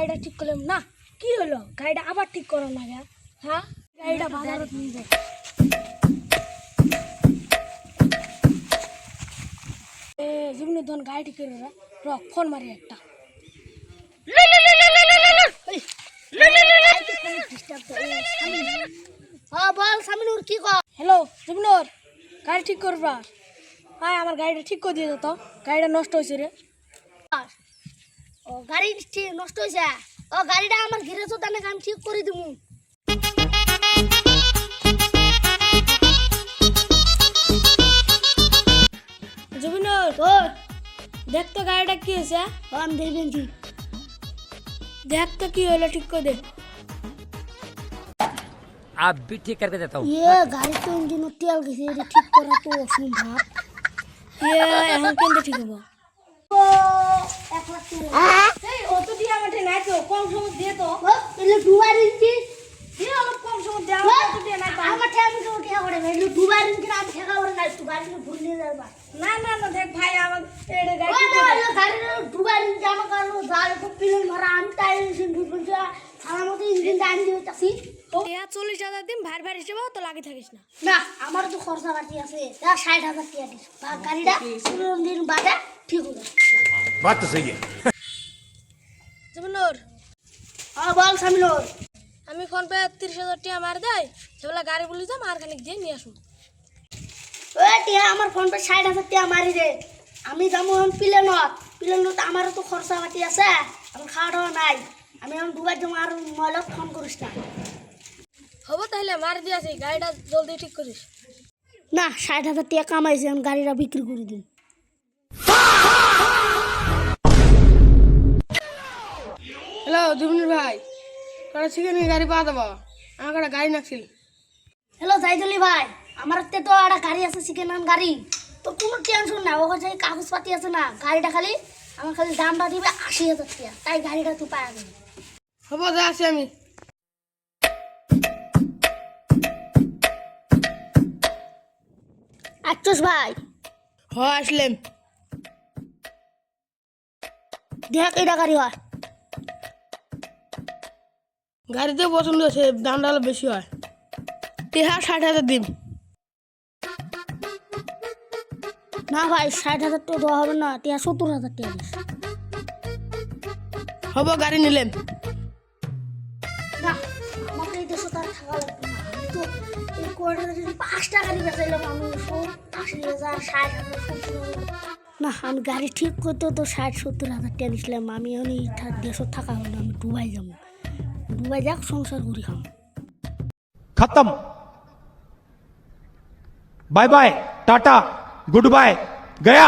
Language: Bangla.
গাড়িটা ঠিক করলাম না, কি হলো গাড়িটা আবার ঠিক করো না গা? হ্যাঁ, গাড়িটা বাজারত নিয়ে যায়। জীবনে ধন গাড়ি ঠিক করে ফোন মারি একটা। বল সামিনুর কি কর? হ্যালো জীবনুর, গাড়ি ঠিক করবা? হ্যাঁ, আমার গাড়িটা ঠিক করে দিয়ে যেত, গাড়িটা নষ্ট হয়েছে রে। ও গাড়ি নষ্ট হয়েছে? ও গাড়িটা আমার ঘিরে তো তাহলে আমি ঠিক করে দিব। জীবনুর দেখ তো গাড়িটা কি হয়েছে। আমি দেখবেন কি দেখ তো কি হলো, ঠিক করে দে। आप भी ठीक करके देता हूँ। গাড়ি তো ইঞ্জিন তেল গেছে, এটা ঠিক করা তো অসম্ভব। এখন কিন্তু ঠিক হবো। ও 1 লাখ টাকা অত দিয়ে আমার নাই তো, কম সময় দিয়ে তো। এলে দুবার ইঞ্জিন দিয়ে অল্প কম সময় দেওয়া, অত দিয়ে নাই তো। আমার ঠেকা তো ঠেকা করে এলে দুবার ইঞ্জিন আমি ঠেকা করে না, তুই গাড়ি ভুল নিয়ে যাবা। না না না, দেখ ভাই আমার এটা গাড়ি ওই ঠিক না, করে দে। ওই গাড়ির দুবার ইঞ্জিন আমার কালো জাল তো পিলন ভরা, আমি তাই ইঞ্জিন বুঝবো আমার মতো ইঞ্জিন দাম দিয়ে চাষি। 40,000 দিন ভার ভার হিসেবে তো লাগি থাকিস না। না আমার তো খরচা বাকি আছে, 60,000 টাকা দিস গাড়িটা 15 দিন বাদে ঠিক হবে। बात तो सही है। জীবনুর, বল সামিনুর। আমি ফোন পে 30,000 টাকা মার দেয়, সেবেলা গাড়ি বলি যাম আর খানিক দিয়ে নিয়ে আসুন। ওই টিয়া আমার ফোন পে 60,000 টাকা মারি দে, আমি যাবো এখন প্লেনত আমারও তো খরচা বাকি আছে, আমার খাওয়া দাওয়া নাই, আমি এখন দুবার যাবো আর ময়লত ফোন করিস না। হবো তাহলে মার দিয়ে আসি, গাড়িটা জলদি ঠিক করিস। না 60,000 টাকা কামাইছে, আমি গাড়িটা বিক্রি করে দিই। হ্যালো জীবনুর ভাই, কারা শিখে গাড়ি পাওয়া যাবো? আমার কাটা গাড়ি নাকছিল। হ্যালো জাইদুলি ভাই, আমার হাতে তো একটা গাড়ি আছে, সেকেন্ড হ্যান্ড গাড়ি, তো কোনো টেনশন না, ওখানে যে কাগজপাতি আছে না, গাড়িটা খালি আমার খালি দামটা দিবে 80,000 টাকা, তাই গাড়িটা তুই পাওয়া যাবে। হবো, যা আসি আমি। আচ্ছস ভাই, আসলেন। দেখ এটা গাড়ি হয়। গাড়িতে পছন্দ হয়েছে, দামটা হলো বেশি হয়। 60,000 দিন। না ভাই 60,000 টাকা দেওয়া হবে না, 70,000 টাকা দিস। হবো, গাড়ি নিলেন। না আমাকে এই দেশে তার থাকা লাগবে না, আমি তো এই কোয়ার্টারে যদি 5টা গাড়ি বেচাইলাম আমি 80,000 60,000 70,000। না আমি গাড়ি ঠিক করতে তো 60-70,000 টাকা নিছিলাম, আমি এখন এই দেশে থাকা হবে না, আমি দুবাই যাবো, দুবাই যাক সংসার করি খাম। खत्म। Bye bye, tata, good bye, गया।